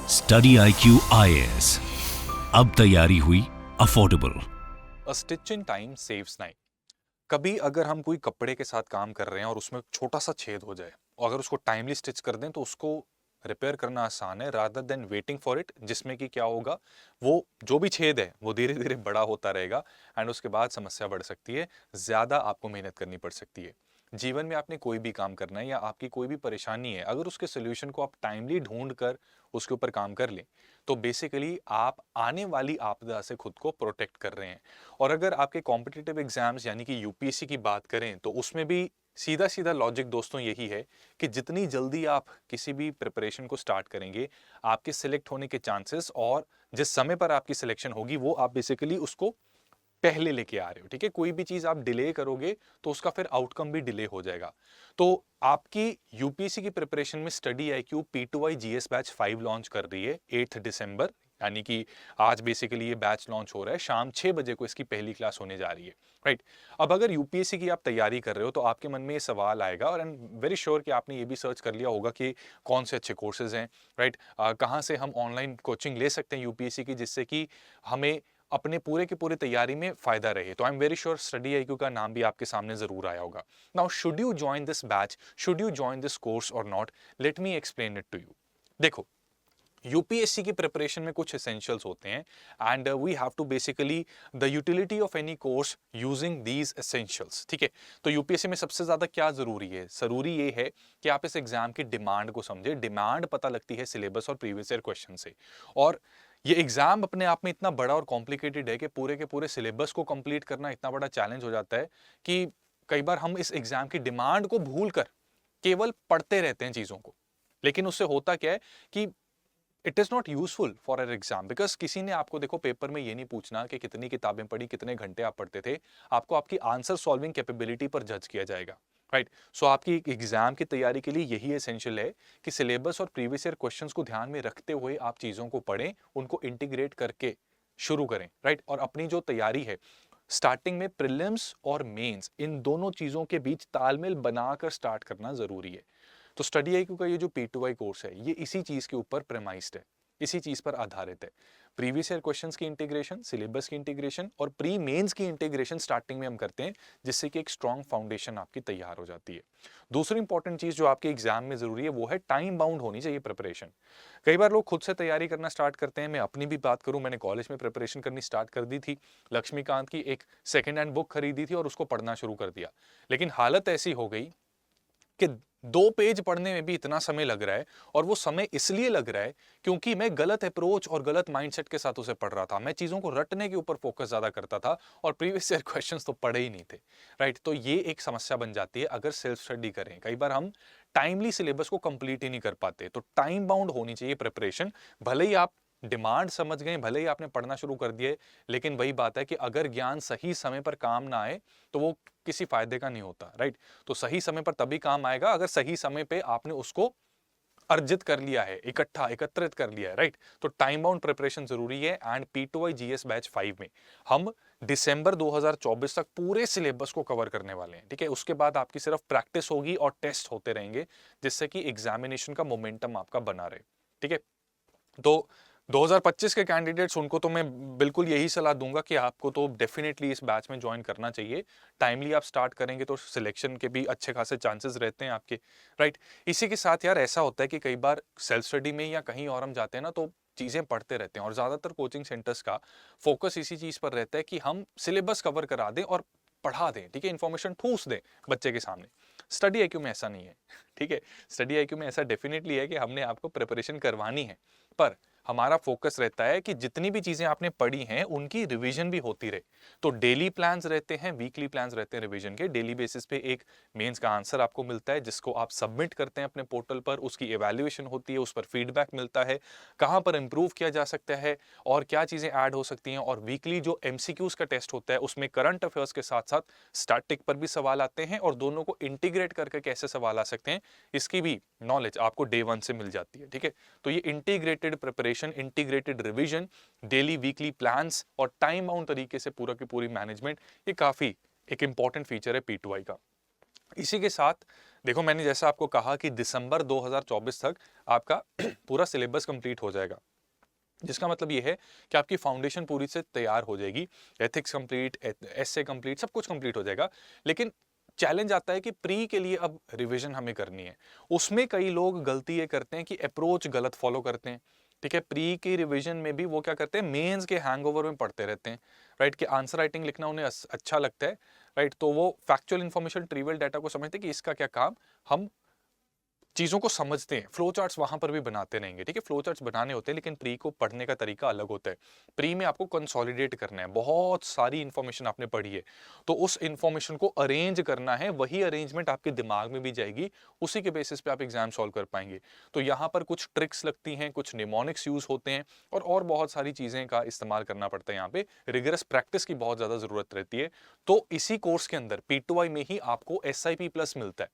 Study IQ IAS, अब तैयारी हुई affordable. A stitch in time saves night. कभी अगर हम कोई कपड़े के साथ काम कर रहे हैं और उसमें छोटा सा छेद हो जाए और अगर उसको टाइमली स्टिच कर दें तो उसको रिपेयर करना आसान है rather than waiting for it, जिसमें कि क्या होगा, वो जो भी छेद है वो धीरे धीरे बड़ा होता रहेगा एंड उसके बाद समस्या बढ़ सकती है, ज़्यादा आपको मेहनत करनी पड़ सकती है। जीवन में आपने कोई भी काम करना है या आपकी कोई भी परेशानी है, अगर उसके सोल्यूशन को आप टाइमली ढूंढ कर उसके ऊपर काम कर लें तो बेसिकली आप आने वाली आपदा से खुद को प्रोटेक्ट कर रहे हैं। और अगर आपके कॉम्पिटिटिव एग्जाम्स यानी कि यूपीएससी की बात करें तो उसमें भी सीधा सीधा लॉजिक दोस्तों यही है कि जितनी जल्दी आप किसी भी प्रिपरेशन को स्टार्ट करेंगे, आपके सिलेक्ट होने के चांसेस और जिस समय पर आपकी सिलेक्शन होगी वो आप बेसिकली उसको पहले लेके आ रहे हो। ठीक है, कोई भी चीज आप डिले करोगे तो उसका फिर आउटकम भी डिले हो जाएगा। तो आपकी यूपीएससी की प्रिपरेशन में study IQ P2I GS batch 5 launch कर रही है 8 दिसंबर, यानी कि आज बेसिकली ये बैच लॉन्च हो रहा है, शाम 6 बजे को इसकी पहली क्लास होने जा रही है। राइट, अब अगर यूपीएससी की आप तैयारी कर रहे हो तो आपके मन में ये सवाल आएगा और आई एम वेरी श्योर कि आपने ये भी सर्च कर लिया होगा कि कौन से अच्छे कोर्सेज हैं, राइट, कहाँ से हम ऑनलाइन कोचिंग ले सकते हैं यूपीएससी की जिससे कि हमें अपने पूरे की पूरी तैयारी में फायदा रहे। तो I am very sure study IQ का नाम भी आपके सामने जरूर आया होगा। Now should you join this batch, should you join this course और not, let me explain it to you. देखो, यूपीएससी की प्रिपरेशन में कुछ एसेंशियल्स होते हैं and we have to basically the utility of any course using these essentials. ठीक है, तो यूपीएससी में सबसे ज्यादा क्या जरूरी है? जरूरी ये है कि आप इस एग्जाम की डिमांड को समझे। डिमांड पता लगती है सिलेबस और प्रीवियस ईयर क्वेश्चन से, और ये एग्जाम अपने आप में इतना बड़ा और कॉम्प्लिकेटेड है कि पूरे के पूरे सिलेबस को कंप्लीट करना इतना बड़ा चैलेंज हो जाता है कि कई बार हम इस एग्जाम की डिमांड को भूलकर केवल पढ़ते रहते हैं चीजों को। लेकिन उससे होता क्या है कि it is not useful for an exam, because किसी ने आपको, देखो, पेपर में ये नहीं पूछना कि कितनी किताबें पढ़ी, कितने घंटे आप पढ़ते थे। आपको आपकी आंसर सॉल्विंग कैपेबिलिटी पर जज किया जाएगा। राइट, सो आपकी एग्जाम की तैयारी के लिए यही एसेंशियल है कि सिलेबस और प्रीवियस ईयर क्वेश्चंस को ध्यान में रखते हुए आप चीजों को पढ़ें, उनको इंटीग्रेट करके शुरू करें। राइट, और अपनी जो तैयारी है स्टार्टिंग में प्रीलिम्स और मेंस, इन दोनों चीजों के बीच तालमेल बनाकर स्टार्ट करना जरूरी है। तो स्टडी IQ का ये जो P2I कोर्स है ये इसी चीज के ऊपर प्रेमाइज्ड है, इसी चीज पर आधारित है। प्रीवियस ईयर क्वेश्चंस की इंटीग्रेशन, सिलेबस की इंटीग्रेशन और प्री मेंस की इंटीग्रेशन स्टार्टिंग में हम करते हैं, जिससे कि एक स्ट्रॉन्ग फाउंडेशन आपकी तैयार हो जाती है। दूसरी इंपॉर्टेंट चीज जो आपके एग्जाम में जरूरी है वो है टाइम बाउंड होनी चाहिए प्रिपरेशन। कई बार लोग खुद से तैयारी करना स्टार्ट करते हैं। मैं अपनी भी बात करूं, मैंने कॉलेज में प्रिपरेशन करनी स्टार्ट कर दी थी, लक्ष्मीकांत की एक सेकेंड हैंड बुक खरीदी थी और उसको पढ़ना शुरू कर दिया। लेकिन हालत ऐसी हो गई कि 2 पेज पढ़ने में भी इतना समय लग रहा है, और वो समय इसलिए लग रहा है क्योंकि मैं गलत अप्रोच और गलत माइंडसेट के साथ उसे पढ़ रहा था। मैं चीजों को रटने के ऊपर फोकस ज्यादा करता था और प्रीवियस ईयर क्वेश्चंस तो पढ़े ही नहीं थे। राइट, तो ये एक समस्या बन जाती है अगर सेल्फ स्टडी करें। कई बार हम टाइमली सिलेबस को कंप्लीट ही नहीं कर पाते। तो टाइम बाउंड होनी चाहिए प्रिपरेशन। भले ही आप डिमांड समझ गए, भले ही आपने पढ़ना शुरू कर दिए, लेकिन वही बात है कि अगर ज्ञान सही समय पर काम ना आए तो वो किसी फायदे का नहीं होता। राइट, तो सही समय पर तभी काम आएगा अगर सही समय पे आपने उसको अर्जित कर लिया है, इकट्ठा एकत्रित कर लिया है। राइट, तो टाइम बाउंड प्रिपरेशन जरूरी है एंड P2I GS बैच 5 में हम दिसंबर 2024 तक पूरे सिलेबस को कवर करने वाले हैं। ठीक है, उसके बाद आपकी सिर्फ प्रैक्टिस होगी और टेस्ट होते रहेंगे, जिससे कि एग्जामिनेशन का मोमेंटम आपका बना रहे। ठीक है, तो 2025 के कैंडिडेट्स, उनको तो मैं बिल्कुल यही सलाह दूंगा कि आपको तो डेफिनेटली इस बैच में ज्वाइन करना चाहिए। टाइमली आप स्टार्ट करेंगे तो सिलेक्शन के भी अच्छे खासे चांसेस रहते हैं आपके। राइट, इसी के साथ यार ऐसा होता है कि कई बार सेल्फ स्टडी में या कहीं और हम जाते हैं ना तो चीजें पढ़ते रहते हैं, और ज्यादातर कोचिंग सेंटर्स का फोकस इसी चीज पर रहता है कि हम सिलेबस कवर करा दें और पढ़ा दें। ठीक है, इंफॉर्मेशन ठूस दें बच्चे के सामने। स्टडी IQ में ऐसा नहीं है। ठीक है, स्टडी IQ में ऐसा डेफिनेटली है कि हमने आपको प्रिपरेशन करवानी है, पर हमारा फोकस रहता है कि जितनी भी चीजें आपने पढ़ी हैं उनकी रिवीजन भी होती रहे। तो डेली प्लान्स रहते हैं, वीकली प्लान्स रहते हैं रिवीजन के। डेली बेसिस पे एक मेंस का आंसर आपको मिलता है जिसको आप सबमिट करते हैं अपने पोर्टल पर, उसकी इवैल्यूएशन होती है, उस पर फीडबैक मिलता है, कहां पर इंप्रूव किया जा सकता है और क्या चीजें ऐड हो सकती हैं। और वीकली जो MCQs का टेस्ट होता है उसमें करंट अफेयर्स के साथ साथ स्टैटिक पर भी सवाल आते हैं, और दोनों को इंटीग्रेट करके कैसे सवाल आ सकते हैं इसकी भी नॉलेज आपको डे 1 से मिल जाती है। ठीक है, तो ये integrated preparation, integrated revision, daily weekly plans और टाइम बाउंड तरीके से पूरा की पूरी मैनेजमेंट, ये काफी एक इंपॉर्टेंट फीचर है P2I का। इसी के साथ देखो, मैंने जैसा आपको कहा कि दिसंबर 2024 तक आपका पूरा सिलेबस कंप्लीट हो जाएगा, जिसका मतलब ये है कि आपकी फाउंडेशन पूरी से तैयार हो जाएगी। एथिक्स कंप्लीट, एसए कंप्लीट, सब कुछ कंप्लीट हो जाएगा। लेकिन चैलेंज आता है कि प्री के लिए अब रिवीजन हमें करनी है। उसमें कई लोग गलती ये करते हैं कि अप्रोच गलत फॉलो करते हैं। ठीक है, प्री की रिवीजन में भी वो क्या करते हैं, मेंस के हैंगओवर में पढ़ते रहते हैं, राइट, कि आंसर राइटिंग लिखना उन्हें अच्छा लगता है, राइट, तो वो फैक्चुअल इन्फॉर्मेशन, ट्रिवियल डाटा को समझते हैं कि इसका क्या काम, हम चीज़ों को समझते हैं। फ्लो चार्ट्स वहां पर भी बनाते रहेंगे, ठीक है, फ्लो चार्ट्स बनाने होते हैं, लेकिन प्री को पढ़ने का तरीका अलग होता है। प्री में आपको कंसोलिडेट करना है, बहुत सारी इंफॉर्मेशन आपने पढ़ी है, तो उस इंफॉर्मेशन को अरेंज करना है, वही अरेंजमेंट आपके दिमाग में भी जाएगी, उसी के बेसिस पे आप एग्जाम सॉल्व कर पाएंगे। तो यहाँ पर कुछ ट्रिक्स लगती हैं, कुछ निमोनिक्स यूज होते हैं, और बहुत सारी चीज़ें का इस्तेमाल करना पड़ता है। यहाँ पे रिगरस प्रैक्टिस की बहुत ज़्यादा ज़रूरत रहती है। तो इसी कोर्स के अंदर P2I में ही आपको SIP प्लस मिलता है।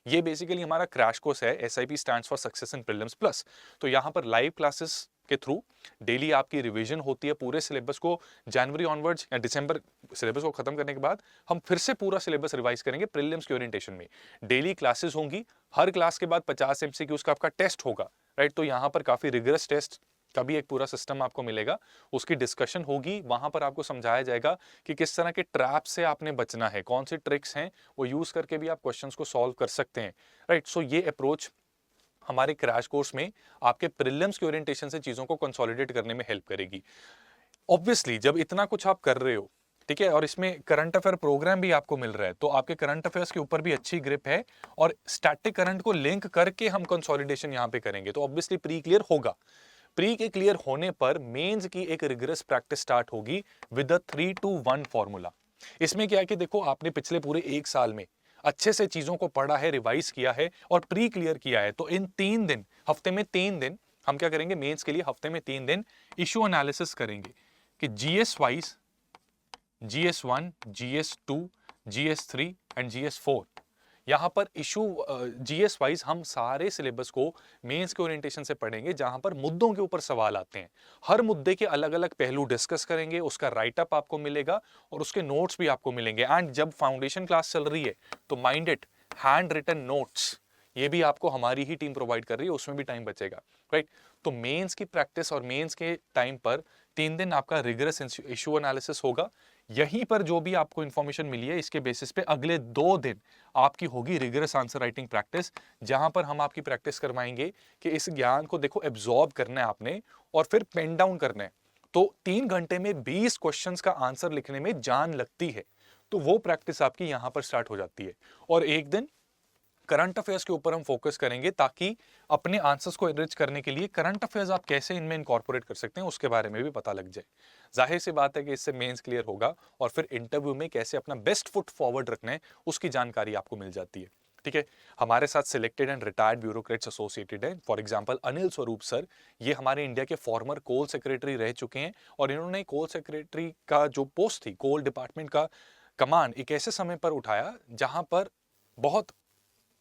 ये बेसिकली हमारा क्रैश कोर्स है, SIP stands for success in prelims plus. तो यहाँ पर लाइव क्लासेस के थ्रू डेली आपकी रिवीजन होती है पूरे सिलेबस को। जनवरी ऑनवर्ड्स या दिसंबर सिलेबस को खत्म करने के बाद हम फिर से पूरा सिलेबस रिवाइज करेंगे प्रीलिम्स की ओरिएंटेशन में। डेली क्लासेस होंगी, हर क्लास के बाद 50 MCQs का आपका टेस्ट होगा, राइट। तो यहाँ पर काफी रिगरस टेस्ट का भी एक पूरा सिस्टम आपको मिलेगा, उसकी डिस्कशन होगी, वहां पर आपको समझाया जाएगा कि किस तरह के ट्रैप से आपने बचना है, कौन सी ट्रिक्स हैं, वो यूज करके भी आप क्वेश्चंस को सॉल्व कर सकते हैं, राइट। सो ये अप्रोच हमारे क्रैश कोर्स में आपके प्रीलिम्स के ओरिएंटेशन से चीजों को कंसोलिडेट करने में हेल्प करेगी। ऑब्वियसली जब इतना कुछ आप कर रहे हो, ठीक है, और इसमें करंट अफेयर प्रोग्राम भी आपको मिल रहा है, तो आपके करंट अफेयर्स के ऊपर भी अच्छी ग्रिप है, और स्टैटिक करंट को लिंक करके हम कंसोलिडेशन यहाँ पे करेंगे, तो ऑब्वियसली प्री क्लियर होगा। प्री के क्लियर होने पर मेंस की एक रिगरस प्रैक्टिस स्टार्ट होगी विद 3-2-1 फॉर्मूला। इसमें क्या है कि देखो, आपने पिछले पूरे एक साल में अच्छे से चीजों को पढ़ा है, रिवाइज किया है और प्री क्लियर किया है, तो इन 3 दिन, हफ्ते में 3 दिन हम क्या करेंगे, मेंस के लिए हफ्ते में 3 दिन इशू एनालिसिस करेंगे कि GS wise, GS1, GS2, GS3 and GS4, यहाँ पर इशू GS वाइज हम सारे सिलेबस को मेंस के ओरिएंटेशन से पढ़ेंगे, जहां पर मुद्दों के ऊपर सवाल आते हैं। हर मुद्दे के अलग अलग पहलू डिस्कस करेंगे, उसका राइटअप आपको मिलेगा और उसके नोट्स भी आपको मिलेंगे। एंड जब फाउंडेशन क्लास चल रही है तो mind it, hand written notes ये भी आपको हमारी ही टीम प्रोवाइड कर रही है, उसमें भी टाइम बचेगा, राइट। तो मेंस की प्रैक्टिस और मेंस के टाइम पर 3 दिन आपका रिगरस इशू एनालिसिस होगा। यहीं पर जो भी आपको इंफॉर्मेशन मिली है, इसके बेसिस पे अगले 2 दिन आपकी होगी रिगरस आंसर राइटिंग प्रैक्टिस, जहां पर हम आपकी प्रैक्टिस करवाएंगे कि इस ज्ञान को देखो एब्जॉर्ब करना है आपने और फिर पेन डाउन करना है। तो 3 घंटे में 20 क्वेश्चंस का आंसर लिखने में जान लगती है, तो वो प्रैक्टिस आपकी यहां पर स्टार्ट हो जाती है। और एक दिन करंट अफेयर्स के ऊपर हम फोकस करेंगे, ताकि अपने आंसर्स को एनरिच करने के लिए करंट अफेयर्स आप कैसे इनमें इनकॉर्पोरेट कर सकते हैं उसके बारे में भी पता लग जाए। जाहिर सी बात है कि इससे मेंस क्लियर होगा और फिर इंटरव्यू में कैसे अपना बेस्ट फुट फॉरवर्ड रखना है उसकी जानकारी आपको मिल जाती है, ठीक है। हमारे साथ selected and retired bureaucrats associated है। For example Anil Swarup sir, ये हमारे इंडिया के फॉर्मर कोल सेक्रेटरी रह चुके हैं, और इन्होंने कोल सेक्रेटरी का जो पोस्ट थी, कोल डिपार्टमेंट का कमान एक ऐसे समय पर उठाया जहां पर बहुत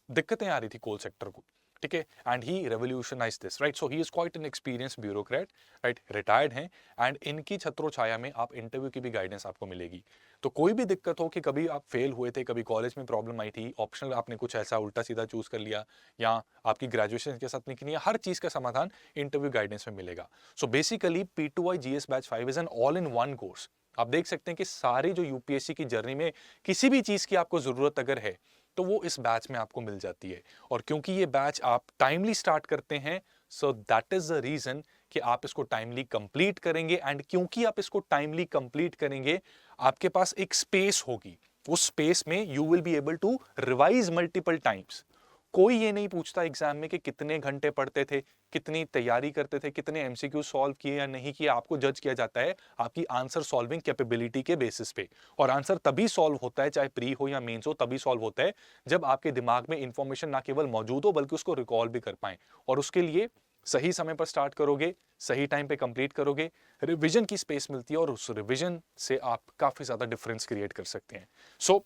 दिक्कतें आ रही थी कोल सेक्टर को, ठीक है, and he revolutionise this, right. So he is quite an experience bureaucrat, right, retired हैं, एंड इनकी छत्रो छाया में आप इंटरव्यू की भी गाइडेंस आपको मिलेगी। तो कोई भी दिक्कत हो कि कभी आप फेल हुए थे, कभी कॉलेज में प्रॉब्लम आई थी, ऑप्शनल आपने कुछ ऐसा उल्टा सीधा चूज कर लिया, या आपकी ग्रेजुएशन के साथ निकली, हर चीज का समाधान इंटरव्यू गाइडेंस में मिलेगा। So basically P2I GS batch 5 is an all in one course. आप देख सकते हैं कि सारी जो यूपीएससी की जर्नी में किसी भी चीज की आपको जरूरत अगर है, तो वो इस बैच में आपको मिल जाती है। और क्योंकि ये बैच आप टाइमली स्टार्ट करते हैं, so that is the reason कि आप इसको टाइमली कंप्लीट करेंगे। एंड क्योंकि आप इसको टाइमली कंप्लीट करेंगे, आपके पास एक स्पेस होगी, उस स्पेस में you will be able to revise multiple times. कोई ये नहीं पूछता एग्जाम में कि कितने घंटे पढ़ते थे, कितनी तैयारी करते थे, कितने एमसीक्यू सॉल्व किए या नहीं किए। आपको जज किया जाता है आपकी आंसर सॉल्विंग कैपेबिलिटी के बेसिस पे, और आंसर तभी सॉल्व होता है, चाहे प्री हो या मेंस हो, तभी सॉल्व होता है जब आपके दिमाग में इंफॉर्मेशन ना केवल मौजूद हो बल्कि उसको रिकॉल भी कर पाए। और उसके लिए सही समय पर स्टार्ट करोगे, सही टाइम पे कंप्लीट करोगे, रिविजन की स्पेस मिलती है, और उस रिविजन से आप काफी ज्यादा डिफरेंस क्रिएट कर सकते हैं। सो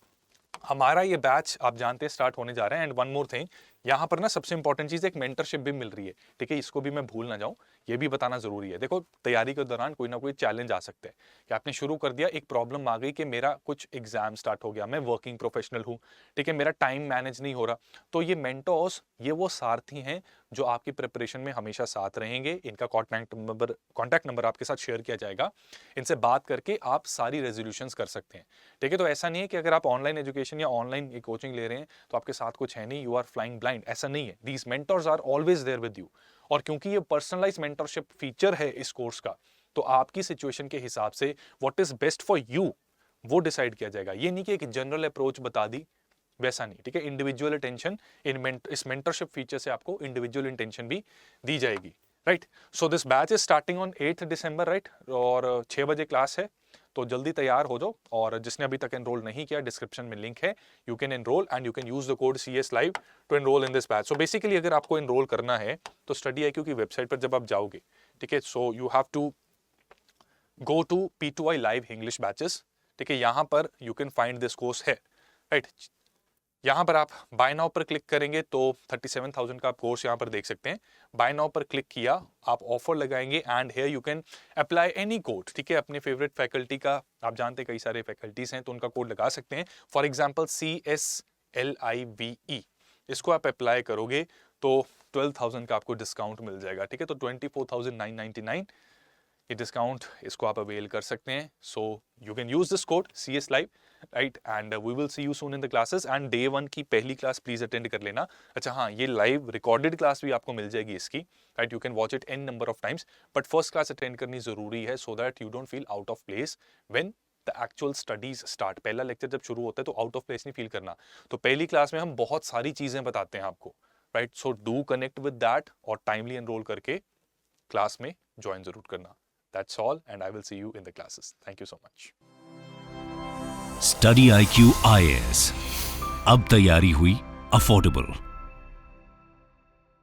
हमारा ये बैच आप जानते हैं स्टार्ट होने जा रहा है। एंड वन मोर थिंग यहाँ पर ना सबसे इंपॉर्टेंट चीज़ एक मेंटरशिप भी मिल रही है, ठीक है, इसको भी मैं भूल ना जाऊँ, ये भी बताना ज़रूरी है। देखो तैयारी के दौरान कोई ना कोई चैलेंज आ सकते हैं कि आपने शुरू कर दिया, एक प्रॉब्लम आ गई कि मेरा कुछ एग्जाम स्टार्ट हो गया, मैं वर्किंग प्रोफेशनल हूँ, ठीक है, मेरा टाइम मैनेज नहीं हो रहा, तो ये मेंटोर्स, ये वो सारथी हैं जो आपकी प्रिपरेशन में हमेशा साथ रहेंगे। इनका कॉन्टैक्ट नंबर आपके साथ शेयर किया जाएगा, इनसे बात करके आप सारी रेजोल्यूशंस कर सकते हैं, ठीक है। तो ऐसा नहीं है कि अगर आप ऑनलाइन एजुकेशन या ऑनलाइन कोचिंग ले रहे हैं तो आपके साथ कुछ है नहीं, यू आर फ्लाइंग ब्लाइंड, ऐसा नहीं है। These mentors are always there with you. और क्योंकि ये पर्सनलाइज मेंटरशिप फीचर है इस कोर्स का, तो आपकी सिचुएशन के हिसाब से what is best for you वो डिसाइड किया जाएगा। ये नहीं कि एक जनरल अप्रोच बता दी, वैसा नहीं, ठीक है। इंडिविजुअल अटेंशन इस मेंटरशिप फीचर से आपको इंडिविजुअल अटेंशन भी दी जाएगी, right. So this batch is starting on 8 December, right, और 6 बजे क्लास है, तो जल्दी तैयार हो जाओ। और जिसने अभी तक एनरोल नहीं किया, डिस्क्रिप्शन में लिंक है, you can enroll and you can use the code CS Live to enroll in this batch. So basically अगर आपको एनरोल करना है तो स्टडी IQ की वेबसाइट पर जब आप जाओगे, ठीक है, so you have to go to P2I Live English batches, ठीक है, यहाँ पर you can find this course है, राइट। यहाँ पर आप बाय नाउ पर क्लिक करेंगे तो 37,000 का आप कोर्स यहाँ पर देख सकते हैं। बाय नाउ पर क्लिक किया, आप ऑफर लगाएंगे and here you can apply any code, ठीक है, अपने फेवरेट फैकल्टी का, आप जानते हैं कई सारे फैकल्टीज हैं तो उनका कोड लगा सकते हैं। फॉर एग्जाम्पल CSLIVE, इसको आप अप्लाई करोगे तो 12,000 का आपको डिस्काउंट मिल जाएगा, ठीक है। तो 24,999 ये डिस्काउंट, इसको आप अवेल कर सकते हैं। So you can use this code CS Live, right, and we will see you soon in the classes. And day 1 की पहली क्लास प्लीज अटेंड कर लेना। अच्छा हाँ, ये लाइव रिकॉर्डेड क्लास भी आपको मिल जाएगी इसकी, right, you can watch it n number of times, but first class attend करनी जरूरी है so that you don't feel out of place when the actual studies start. पहला लेक्चर जब शुरू होता है तो आउट ऑफ प्लेस नहीं फील करना। तो पहली क्लास में हम बहुत सारी चीजें बताते हैं आपको, right, so do connect with that और टाइमली एनरोल करके क्लास में ज्वाइन जरूर करना। That's all, and I will see you in the classes. Thank you so much. Study IQ IAS, अब तैयारी हुई अफोर्डेबल।